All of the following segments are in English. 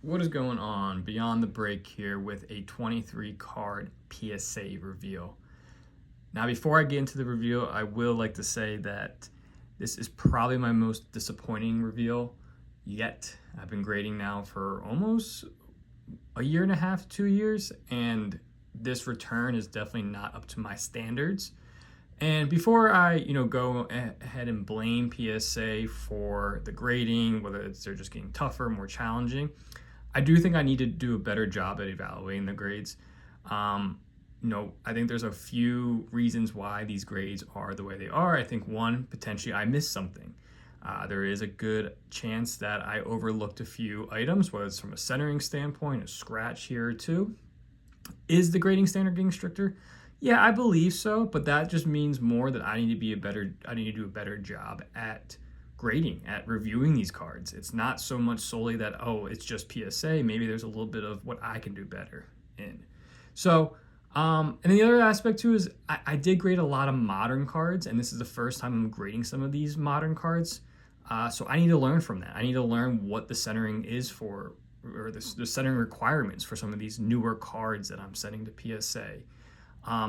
What is going on beyond the break here with a 23 card PSA reveal? Now, before I get into the reveal, I will like to say that this is probably my most disappointing reveal yet. I've been grading now for almost a year and a half, 2 years, and this return is definitely not up to my standards. And before I, go ahead and blame PSA for the grading, whether they're just getting tougher, more challenging, I do think I need to do a better job at evaluating the grades. I think there's a few reasons why these grades are the way they are. I think one, potentially I missed something. There is a good chance that I overlooked a few items, whether it's from a centering standpoint, a scratch here or two. Is the grading standard getting stricter? Yeah, I believe so, but that just means more that I need to do a better job at grading, at reviewing these cards. It's not so much solely that, oh, it's just PSA. Maybe there's a little bit of what I can do better in. So, and the other aspect too is I did grade a lot of modern cards, and this is the first time I'm grading some of these modern cards. So I need to learn from that. I need to learn what the centering is for, or the centering requirements for some of these newer cards that I'm sending to PSA.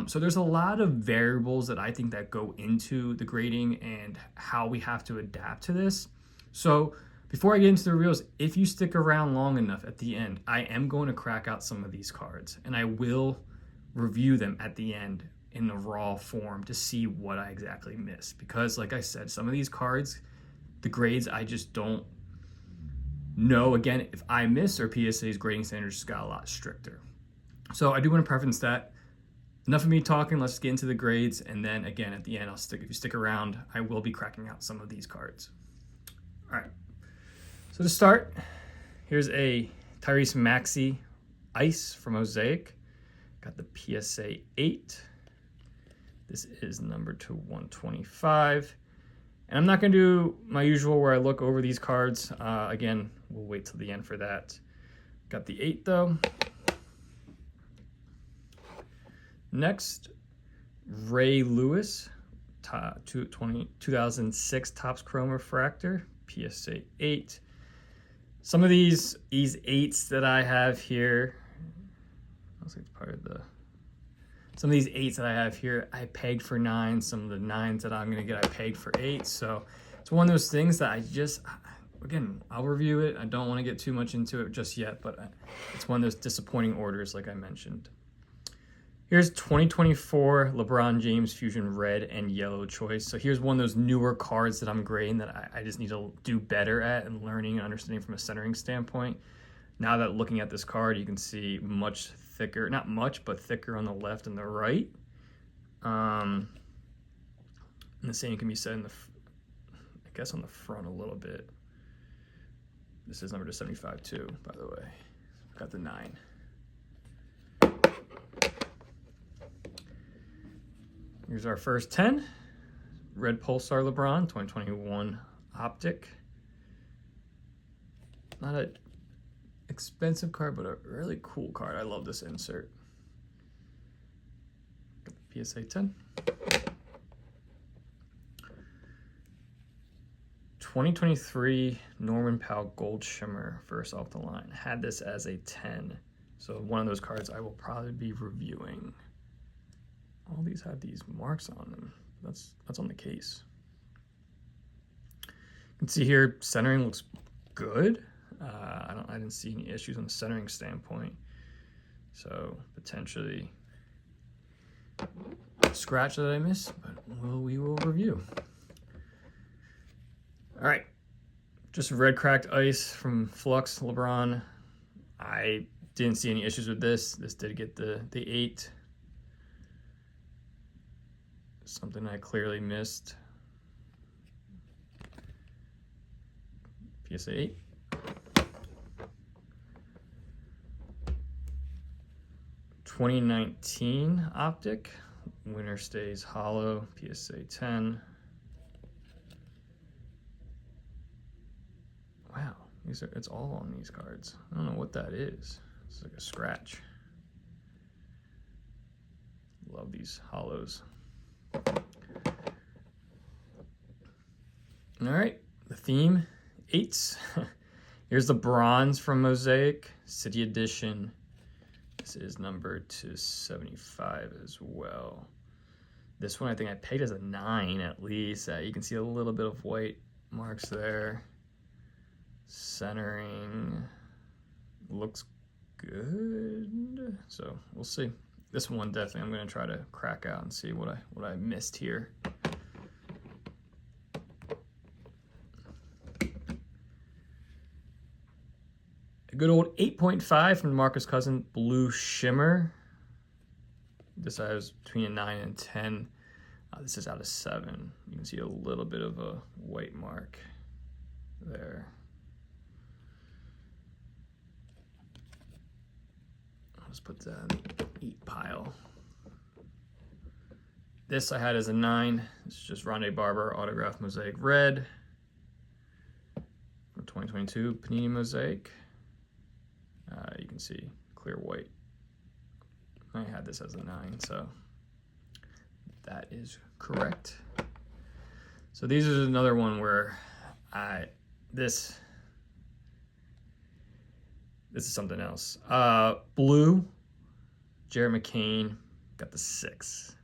So there's a lot of variables that I think that go into the grading and how we have to adapt to this. So before I get into the reveals, if you stick around long enough at the end, I am going to crack out some of these cards and I will review them at the end in the raw form to see what I exactly missed. Because like I said, some of these cards, the grades, I just don't know, again, if I miss or PSA's grading standards just got a lot stricter. So I do want to preference that. Enough of me talking, let's get into the grades, and then again at the end, if you stick around, I will be cracking out some of these cards. All right, so to start, here's a Tyrese Maxey Ice from Mosaic. Got the PSA 8. This is number 2/125. And I'm not gonna do my usual where I look over these cards. Again, we'll wait till the end for that. Got the 8 though. Next, Ray Lewis, 2006 Topps Chrome Refractor, PSA 8. Some of these 8s that I have here, some of these 8s that I have here, I pegged for 9. Some of the 9s that I'm gonna get, I pegged for 8. So it's one of those things that again, I'll review it. I don't wanna get too much into it just yet, but it's one of those disappointing orders like I mentioned. Here's 2024 LeBron James Fusion Red and Yellow Choice. So here's one of those newer cards that I'm grading that I just need to do better at and learning and understanding from a centering standpoint. Now that looking at this card, you can see much thicker, not much, but thicker on the left and the right. And the same can be said on the front a little bit. This is number 75 too, by the way. Got the 9. Here's our first 10. Red Pulsar LeBron, 2021 Optic. Not an expensive card, but a really cool card. I love this insert. Got the PSA 10. 2023 Norman Powell Gold Shimmer, first off the line. Had this as a 10. So one of those cards I will probably be reviewing. All these have these marks on them. That's on the case. You can see here, centering looks good. I didn't see any issues on the centering standpoint. So potentially a scratch that I missed, but we will review. All right, just red cracked ice from Flux LeBron. I didn't see any issues with this. This did get the 8. Something I clearly missed. PSA 8. (2019) Optic. Winner Stays Hollow. PSA 10. Wow, it's all on these cards. I don't know what that is. It's like a scratch. Love these hollows. All right, the theme 8s. Here's the bronze from Mosaic, City Edition. This is numbered to 75 as well. This one I think I paid as a 9 at least. You can see a little bit of white marks there. Centering looks good. So we'll see. This one definitely I'm going to try to crack out and see what I missed here. A good old 8.5 from Marcus Cousin, Blue Shimmer. This I was between a 9 and 10. This is out of 7. You can see a little bit of a white mark there. I'll just put that in the 8 pile. This I had as a 9. It's just Rondé Barber Autograph Mosaic Red from 2022 Panini Mosaic. You can see clear white. I had this as a 9, so that is correct. So these is another one where this is something else. Blue, Jared McCain, got the 6.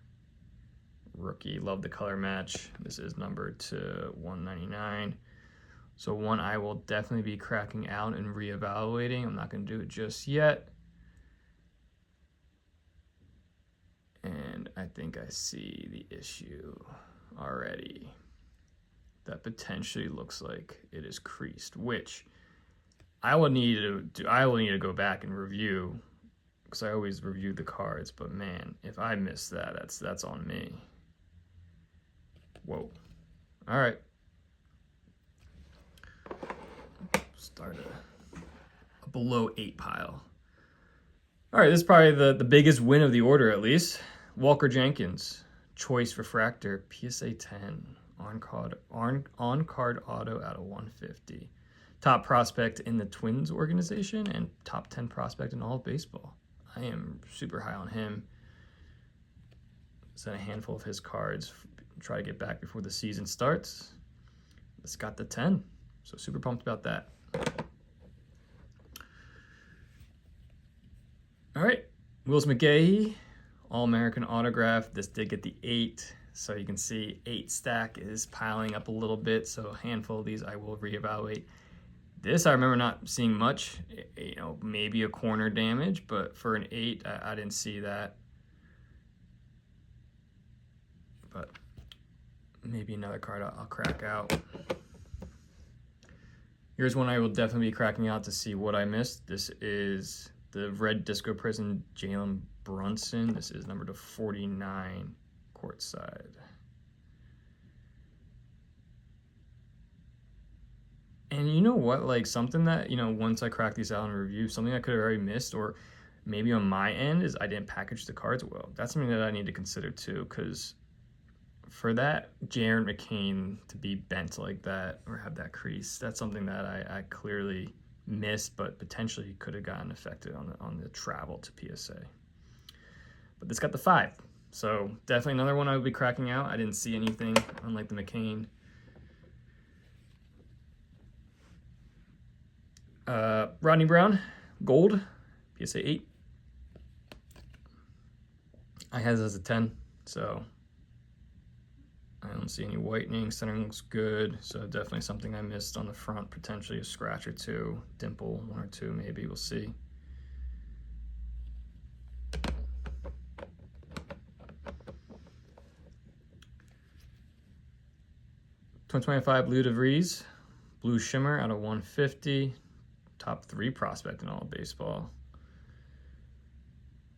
Rookie, love the color match. This is numbered to 199. So one I will definitely be cracking out and reevaluating. I'm not going to do it just yet. And I think I see the issue already. That potentially looks like it is creased, which I will need to go back and review, because I always review the cards. But man, if I miss that, that's on me. Whoa. All right. Start a below 8 pile. All right, this is probably the biggest win of the order, at least. Walker Jenkins, Choice Refractor, PSA 10, on-card auto out of 150. Top prospect in the Twins organization and top 10 prospect in all of baseball. I am super high on him. Sent a handful of his cards. Try to get back before the season starts. It's got the 10, so super pumped about that. All right, Wills McGahee, All-American Autograph. This did get the 8, so you can see 8 stack is piling up a little bit, so a handful of these I will reevaluate. This I remember not seeing much, you know, maybe a corner damage, but for an 8, I didn't see that. But maybe another card I'll crack out. Here's one I will definitely be cracking out to see what I missed. This is the Red Disco Prison Jalen Brunson. This is number to 49 courtside. And you know what? Like something that, you know, once I crack these out and review, something I could have already missed, or maybe on my end, is I didn't package the cards well. That's something that I need to consider too, because for that Jared McCain to be bent like that or have that crease, that's something that I clearly missed, but potentially could have gotten affected on the travel to PSA. But this got the 5, so definitely another one I would be cracking out. I didn't see anything unlike the McCain. Rodney Brown, gold, PSA 8. I had this as a 10, so I don't see any whitening. Centering looks good, so definitely something I missed on the front, potentially a scratch or 2, dimple 1 or 2 maybe, we'll see. .25 Lou DeVries, Blue Shimmer out of 150, top 3 prospect in all of baseball.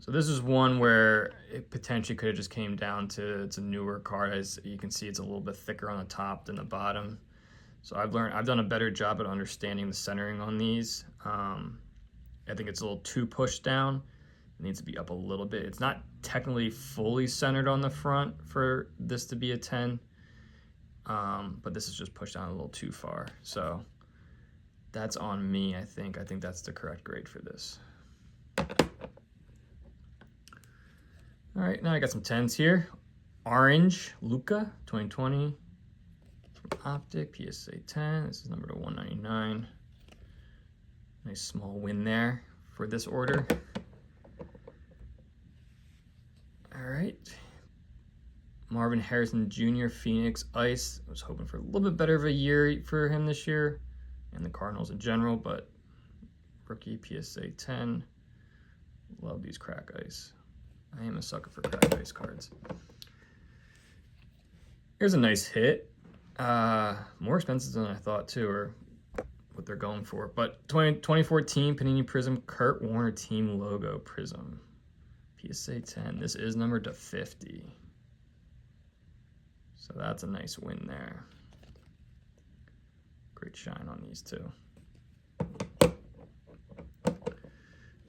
So this is one where it potentially could have just came down to it's a newer card. As you can see, it's a little bit thicker on the top than the bottom. So I've done a better job at understanding the centering on these. I think it's a little too pushed down. It needs to be up a little bit. It's not technically fully centered on the front for this to be a 10, but this is just pushed down a little too far. So that's on me, I think. I think that's the correct grade for this. All right, now I got some 10s here. Orange, Luca, 2020. From Optic, PSA 10. This is number to 199. Nice small win there for this order. All right. Marvin Harrison Jr., Phoenix Ice. I was hoping for a little bit better of a year for him this year and the Cardinals in general, but rookie PSA 10. Love these crack ice. I am a sucker for crack ice cards. Here's a nice hit. More expensive than I thought too, or what they're going for. But 2014 Panini Prism Kurt Warner Team Logo Prism. PSA 10. This is numbered to 50. So that's a nice win there. Great shine on these two. All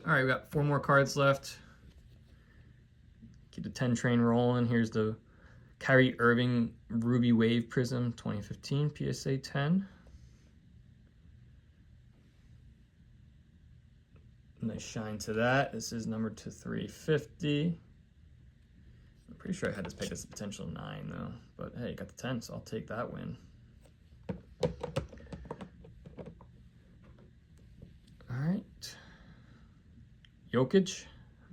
right, we got 4 more cards left. Keep the 10 train rolling. Here's the Kyrie Irving Ruby Wave Prism 2015 PSA 10. Nice shine to that. This is numbered to 350. I'm pretty sure I had this pick as a potential 9 though, but hey, got the 10, so I'll take that win. All right. Jokic,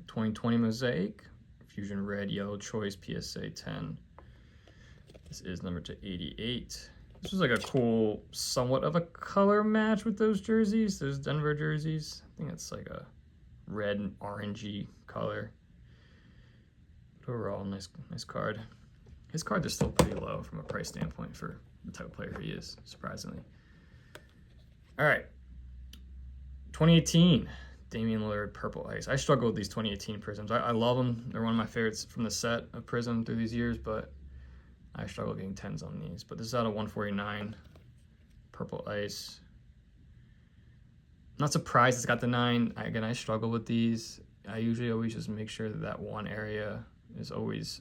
2020 Mosaic, Fusion Red Yellow Choice PSA 10. This is numbered to 88. This was like a cool, somewhat of a color match with those jerseys, those Denver jerseys. I think it's like a red and orangey color. But overall, nice card. His cards are still pretty low from a price standpoint for the type of player he is, surprisingly. All right, 2018 Damian Lillard Purple Ice. I struggle with these 2018 Prisms. I love them. They're one of my favorites from the set of Prism through these years, but I struggle getting 10s on these. But this is out of 149 Purple Ice. Not surprised it's got the 9. Again, I struggle with these. I usually always just make sure that one area is always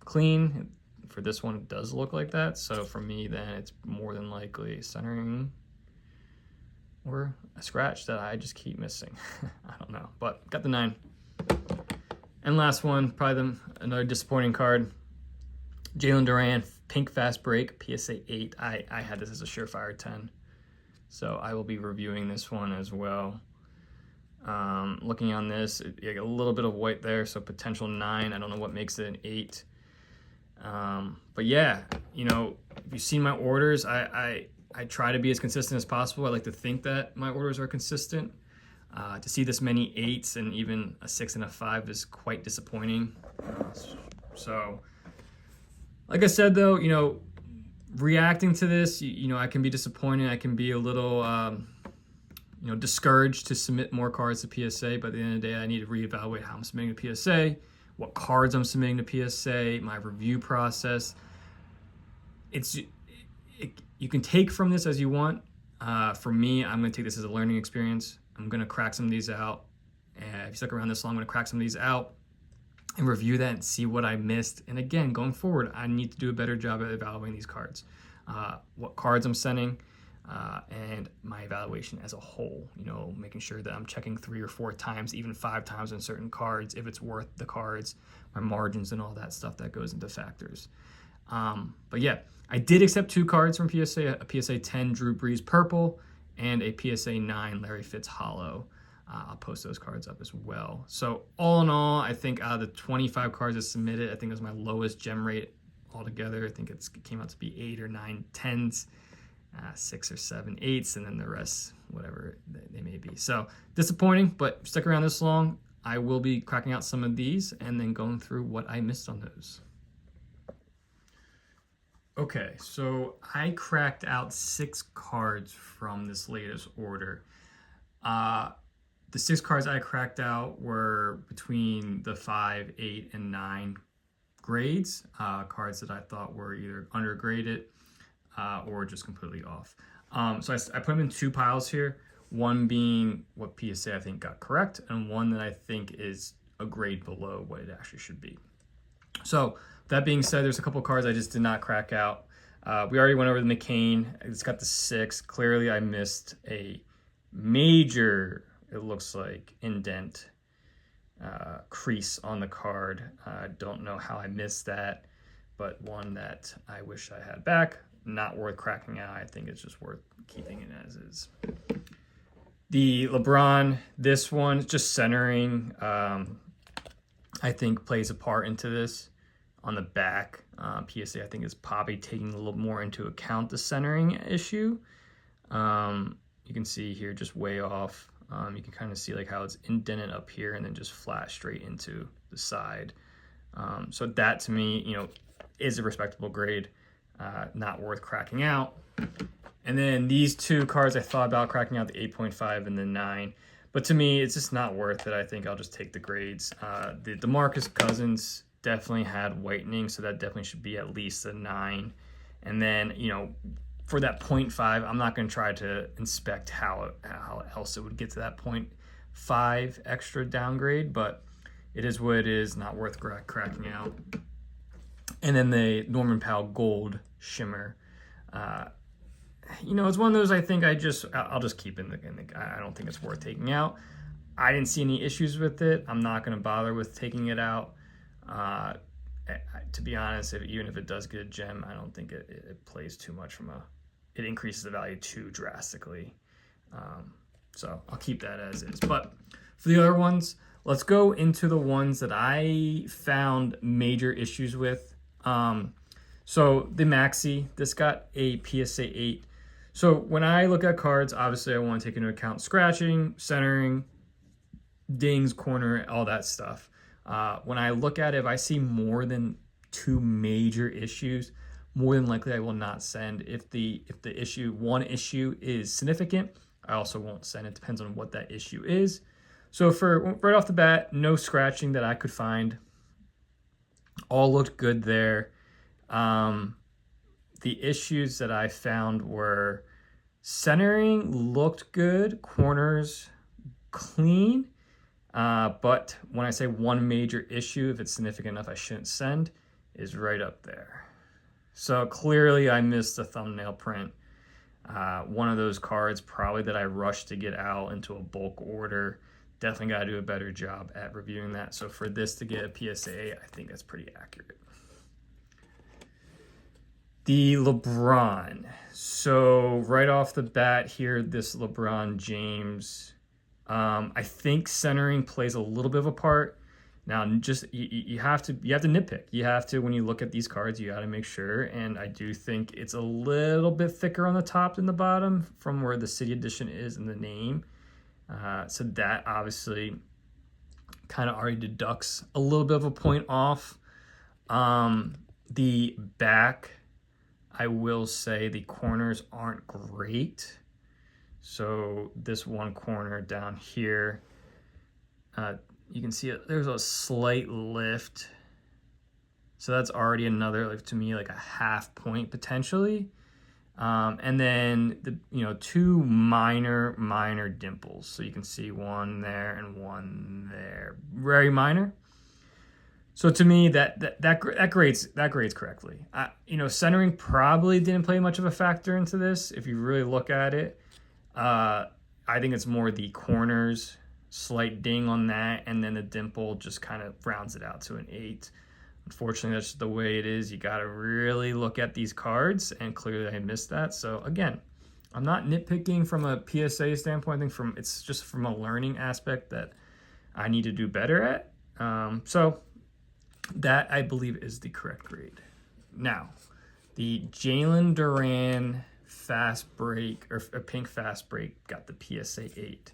clean. For this one, it does look like that. So for me, then it's more than likely centering or a scratch that I just keep missing. I don't know, but got the 9. And last one, probably another disappointing card. Jalen Duran, Pink Fast Break, PSA 8. I had this as a surefire 10. So I will be reviewing this one as well. Looking on this, a little bit of white there, so potential 9. I don't know what makes it an 8. But yeah, you know, if you've seen my orders, I try to be as consistent as possible. I like to think that my orders are consistent. To see this many 8s and even a 6 and a 5 is quite disappointing. So, like I said, though, you know, reacting to this, you know, I can be disappointed. I can be a little, you know, discouraged to submit more cards to PSA. But at the end of the day, I need to reevaluate how I'm submitting to PSA, what cards I'm submitting to PSA, my review process. You can take from this as you want. For me, I'm going to take this as a learning experience. I'm going to crack some of these out. If you stuck around this long, I'm going to crack some of these out and review that and see what I missed. And again, going forward, I need to do a better job at evaluating these cards. What cards I'm sending, and my evaluation as a whole. You know, making sure that I'm checking 3 or 4 times, even 5 times on certain cards, if it's worth the cards, my margins and all that stuff that goes into factors. But yeah, I did accept 2 cards from PSA, a PSA 10 Drew Brees Purple and a PSA 9 Larry Fitz Hollow. I'll post those cards up as well. So all in all, I think out of the 25 cards I submitted, I think it was my lowest gem rate altogether. I think it came out to be 8 or 9 10s, 6 or 7 8s, and then the rest, whatever they may be. So disappointing, but stick around this long. I will be cracking out some of these and then going through what I missed on those. Okay, so I cracked out 6 cards from this latest order. The 6 cards I cracked out were between the 5, 8, and 9 grades, cards that I thought were either undergraded or just completely off. So I put them in 2 piles here, one being what PSA I think got correct, and one that I think is a grade below what it actually should be. So that being said, there's a couple cards I just did not crack out. We already went over the McCain. It's got the 6. Clearly I missed a major, it looks like, indent crease on the card. I don't know how I missed that, but one that I wish I had back. Not worth cracking out. I think it's just worth keeping it as is. The LeBron, this one, just centering, I think plays a part into this. On the back, PSA, I think, is probably taking a little more into account the centering issue. You can see here just way off. You can kind of see like how it's indented up here and then just flat straight into the side. So that to me, you know, is a respectable grade, not worth cracking out. And then these two cards, I thought about cracking out the 8.5 and the 9. But to me, it's just not worth it. I think I'll just take the grades. The DeMarcus Cousins definitely had whitening, so that definitely should be at least a 9. And then, you know, for that 0.5, I'm not going to try to inspect how else it would get to that 0.5 extra downgrade, but it is what it is, not worth cracking out. And then the Norman Powell Gold Shimmer. You know, it's one of those I think I'll just keep in the I don't think it's worth taking out. I didn't see any issues with it. I'm not going to bother with taking it out. To be honest, even if it does get a gem, I don't think it plays too much it increases the value too drastically. So I'll keep that as is. But for the other ones, let's go into the ones that I found major issues with. So the Maxi, this got a PSA 8. So when I look at cards, obviously I want to take into account scratching, centering, dings, corner, all that stuff. When I look at it, if I see more than 2 major issues, more than likely I will not send. If the one issue is significant, I also won't send. It depends on what that issue is. So for right off the bat, no scratching that I could find. All looked good there. The issues that I found were centering looked good, corners clean, but when I say one major issue, if it's significant enough I shouldn't send, is right up there. So clearly I missed the thumbnail print. One of those cards probably that I rushed to get out into a bulk order. Definitely got to do a better job at reviewing that. So for this to get a PSA, I think that's pretty accurate. The LeBron. So right off the bat here, this LeBron James, I think centering plays a little bit of a part. Now, just you have to nitpick. You have to, when you look at these cards, you got to make sure. And I do think it's a little bit thicker on the top than the bottom from where the City Edition is in the name. So that obviously kind of already deducts a little bit of a point off. The back, I will say the corners aren't great. So this one corner down here, you can see it, there's a slight lift. So that's already another, like, to me, like a half point potentially. And then the 2 minor dimples. So you can see one there and one there, very minor. So to me, that grades correctly. Centering probably didn't play much of a factor into this. If you really look at it, I think it's more the corners, slight ding on that, and then the dimple just kind of rounds it out to an 8. Unfortunately, that's just the way it is. You got to really look at these cards, and clearly I missed that. So again, I'm not nitpicking from a PSA standpoint. I think it's just from a learning aspect that I need to do better at. So that, I believe, is the correct grade. Now, the Jalen Duran fast break, or pink fast break, got the PSA 8.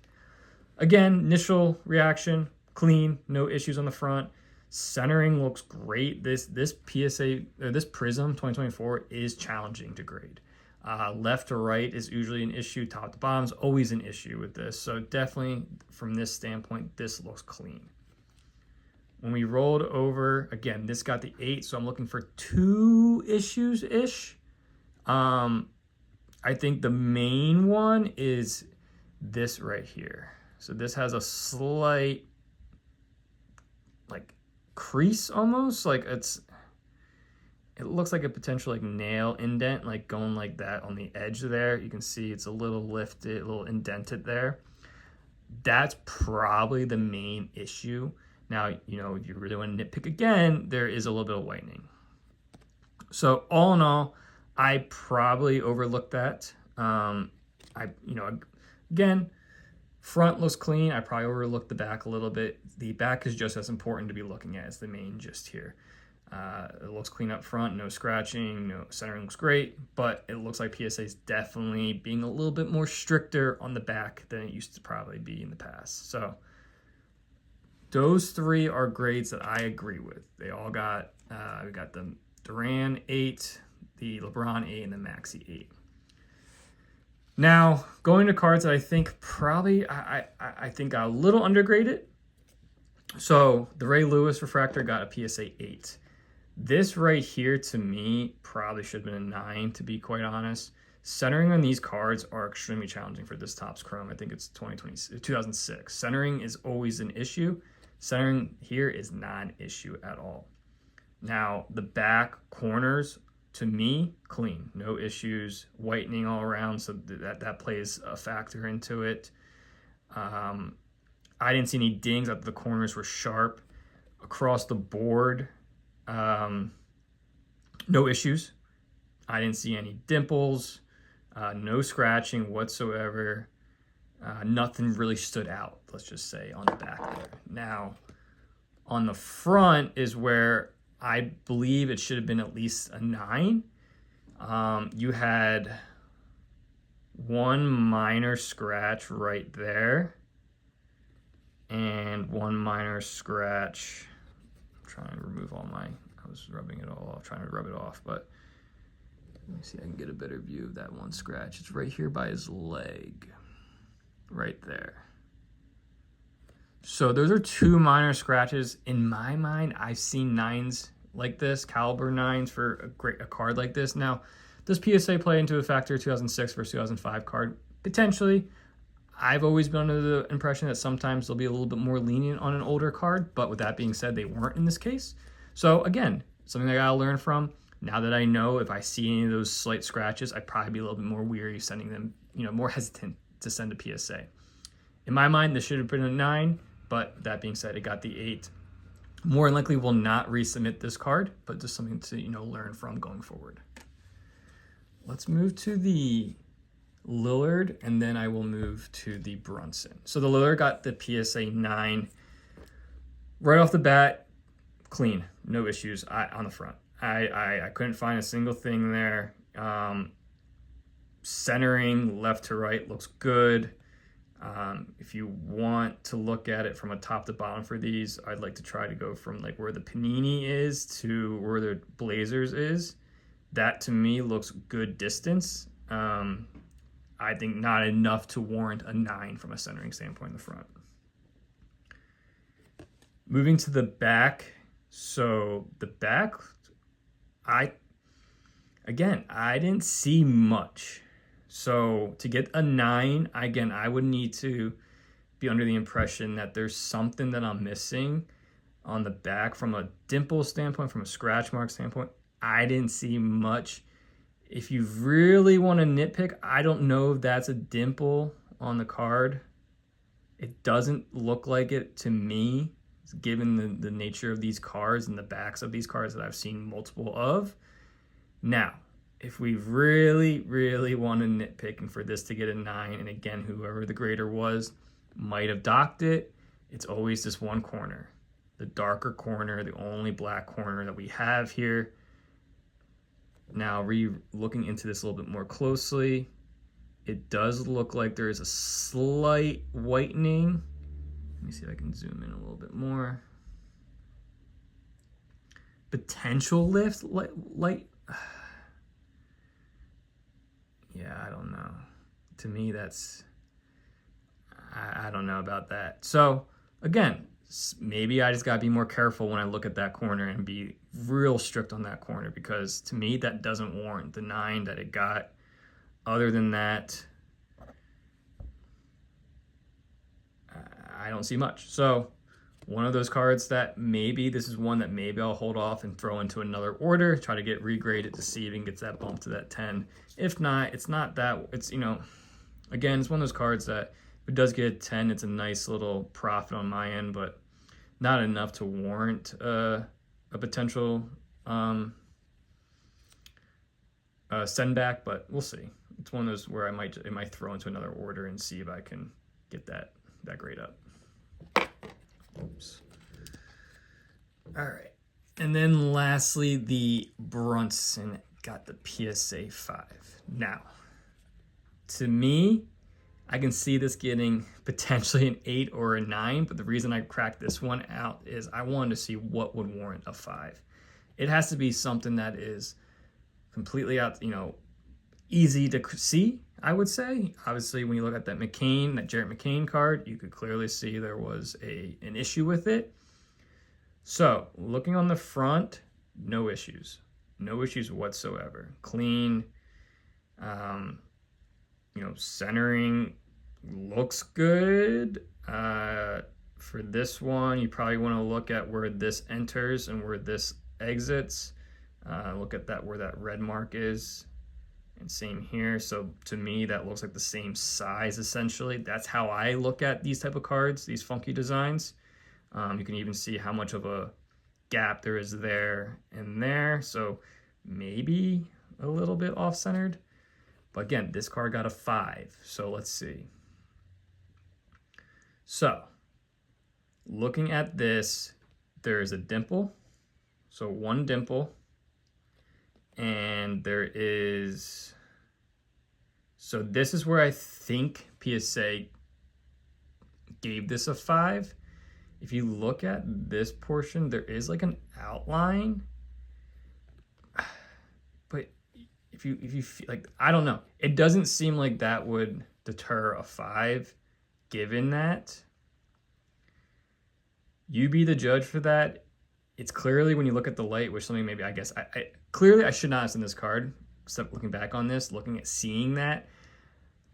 Again, initial reaction, clean, no issues on the front. Centering looks great. This PSA, or this Prism 2024 is challenging to grade. Left to right is usually an issue. Top to bottom is always an issue with this. So definitely from this standpoint, this looks clean. When we rolled over, again, this got the 8, so I'm looking for 2 issues-ish. I think the main one is this right here. So this has a slight, like, crease almost. Like, it looks like a potential, like, nail indent, like, going like that on the edge there. You can see it's a little lifted, a little indented there. That's probably the main issue. Now, if you really want to nitpick again, there is a little bit of whitening. So all in all, I probably overlooked that. Again, Front looks clean. I probably overlooked the back a little bit. The back is just as important to be looking at as the main gist here. It looks clean up front, no scratching, no centering looks great, but it looks like PSA is definitely being a little bit more stricter on the back than it used to probably be in the past. So those three are grades that I agree with. They all got, we got the Durant 8, the LeBron 8, and the Maxey 8. Now, going to cards that I think probably, I think got a little undergraded. So the Ray Lewis refractor got a PSA 8. This right here, to me, probably should have been a 9, to be quite honest. Centering on these cards are extremely challenging for this Topps Chrome. I think it's 2006. Centering is always an issue. Centering here is not an issue at all. Now, the back corners, to me, clean, no issues, whitening all around, so that plays a factor into it. I didn't see any dings. The corners were sharp across the board. No issues. I didn't see any dimples, no scratching whatsoever. Nothing really stood out, let's just say, on the back there. Now, on the front is where I believe it should have been at least a 9. You had one minor scratch right there and one minor scratch. I'm trying to remove all my, I was rubbing it all off, trying to rub it off, but let me see if I can get a better view of that one scratch. It's right here by his leg, right there. So those are 2 minor scratches. In my mind, I've seen 9s like this, caliber 9s for a card like this. Now, does PSA play into a factor 2006 versus 2005 card? Potentially. I've always been under the impression that sometimes they'll be a little bit more lenient on an older card, but with that being said, they weren't in this case. So again, something I gotta learn from. Now that I know if I see any of those slight scratches, I'd probably be a little bit more weary sending them, more hesitant to send a PSA. In my mind, this should have been a 9, but that being said, it got the 8. More than likely will not resubmit this card, but just something to learn from going forward. Let's move to the Lillard, and then I will move to the Brunson. So the Lillard got the PSA 9 right off the bat, clean, no issues on the front. I couldn't find a single thing there. Centering left to right looks good. If you want to look at it from a top to bottom for these, I'd like to try to go from like where the Panini is to where the Blazers is. That to me looks good distance. I think not enough to warrant a 9 from a centering standpoint in the front. Moving to the back. So the back, I didn't see much. So to get a 9, again, I would need to be under the impression that there's something that I'm missing on the back from a dimple standpoint, from a scratch mark standpoint. I didn't see much. If you really want to nitpick, I don't know if that's a dimple on the card. It doesn't look like it to me, given the nature of these cards and the backs of these cards that I've seen multiple of. Now, if we really, really want to nitpick and for this to get a 9, and again, whoever the grader was might have docked it, it's always this one corner. The darker corner, the only black corner that we have here. Now, looking into this a little bit more closely, it does look like there is a slight whitening. Let me see if I can zoom in a little bit more. Potential lift, light. Yeah, I don't know. To me, that's, I don't know about that. So again, maybe I just gotta be more careful when I look at that corner and be real strict on that corner, because to me, that doesn't warrant the 9 that it got. Other than that, I don't see much. So one of those cards that maybe, this is one that maybe I'll hold off and throw into another order, try to get regraded to see if it gets that bump to that 10. If not, it's not that, it's, again, it's one of those cards that if it does get a 10, it's a nice little profit on my end, but not enough to warrant a potential send back, but we'll see. It's one of those where it might throw into another order and see if I can get that grade up. Oops. All right. And then lastly, the Brunson got the PSA 5. Now, to me, I can see this getting potentially an 8 or a 9, but the reason I cracked this one out is I wanted to see what would warrant a 5. It has to be something that is completely out, easy to see, I would say. Obviously, when you look at that Jarrett McCain card, you could clearly see there was an issue with it. So, looking on the front, no issues. No issues whatsoever. Clean. Centering looks good. For this one, you probably want to look at where this enters and where this exits. Look at that, where that red mark is. And same here. So to me, that looks like the same size, essentially. That's how I look at these type of cards, these funky designs. You can even see how much of a gap there is there and there. So maybe a little bit off-centered. But again, this card got a 5. So let's see. So looking at this, there is a dimple. So one dimple. And there is, so this is where I think PSA gave this a 5. If you look at this portion, there is like an outline, but if you feel like, I don't know, it doesn't seem like that would deter a 5, given that. You be the judge for that. It's clearly, when you look at the light, which something maybe, I guess, clearly I should not have seen this card, except looking back on this, seeing that.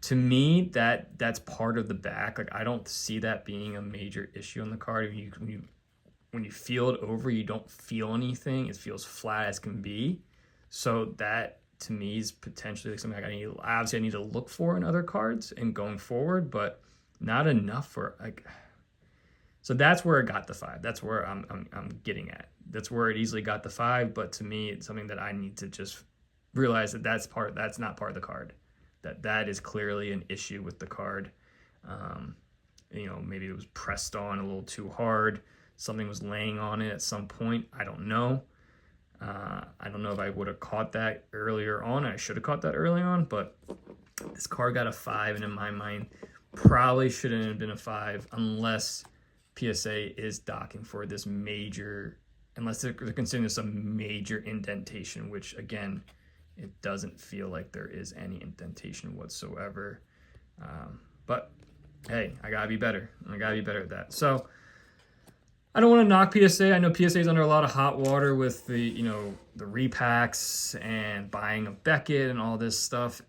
To me, that's part of the back. Like, I don't see that being a major issue on the card. When you feel it over, you don't feel anything. It feels flat as can be. So that, to me, is potentially like something I need to look for in other cards and going forward, but not enough for, like. So that's where it got the 5. That's where I'm getting at. That's where it easily got the 5. But to me, it's something that I need to just realize that's not part of the card. That is clearly an issue with the card. Maybe it was pressed on a little too hard. Something was laying on it at some point. I don't know. I don't know if I would have caught that earlier on. I should have caught that early on. But this card got a 5, and in my mind, probably shouldn't have been a 5 unless PSA is docking for this major, unless they're considering some major indentation, which again, it doesn't feel like there is any indentation whatsoever. But hey, I gotta be better. I gotta be better at that. So I don't want to knock PSA. I know PSA is under a lot of hot water with the repacks and buying of Beckett and all this stuff.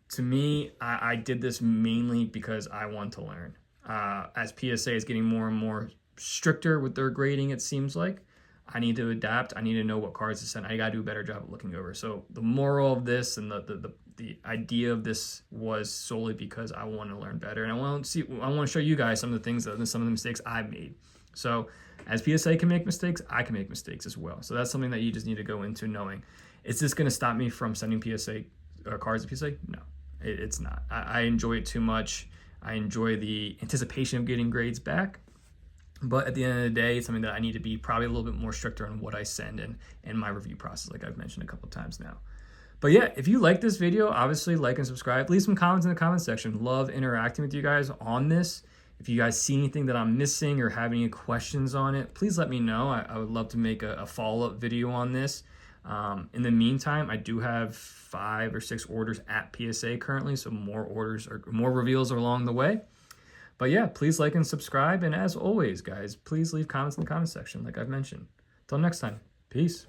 To me, I did this mainly because I want to learn. As PSA is getting more and more stricter with their grading, it seems like I need to adapt. I need to know what cards to send. I gotta do a better job of looking over. So the moral of this and the idea of this was solely because I want to learn better, and I want to show you guys some of the mistakes I've made. So as PSA can make mistakes, I can make mistakes as well. So that's something that you just need to go into knowing. Is this going to stop me from sending PSA or cards to PSA? No, it's not. I enjoy it too much. I enjoy the anticipation of getting grades back. But at the end of the day, it's something that I need to be probably a little bit more stricter on what I send and my review process, like I've mentioned a couple times now. But yeah, if you like this video, obviously like and subscribe. Leave some comments in the comment section. Love interacting with you guys on this. If you guys see anything that I'm missing or have any questions on it, please let me know. I would love to make a follow-up video on this. In the meantime, I do have 5 or 6 orders at PSA currently, so more orders or more reveals are along the way. But yeah, please like and subscribe. And as always, guys, please leave comments in the comment section like I've mentioned. Until next time, peace.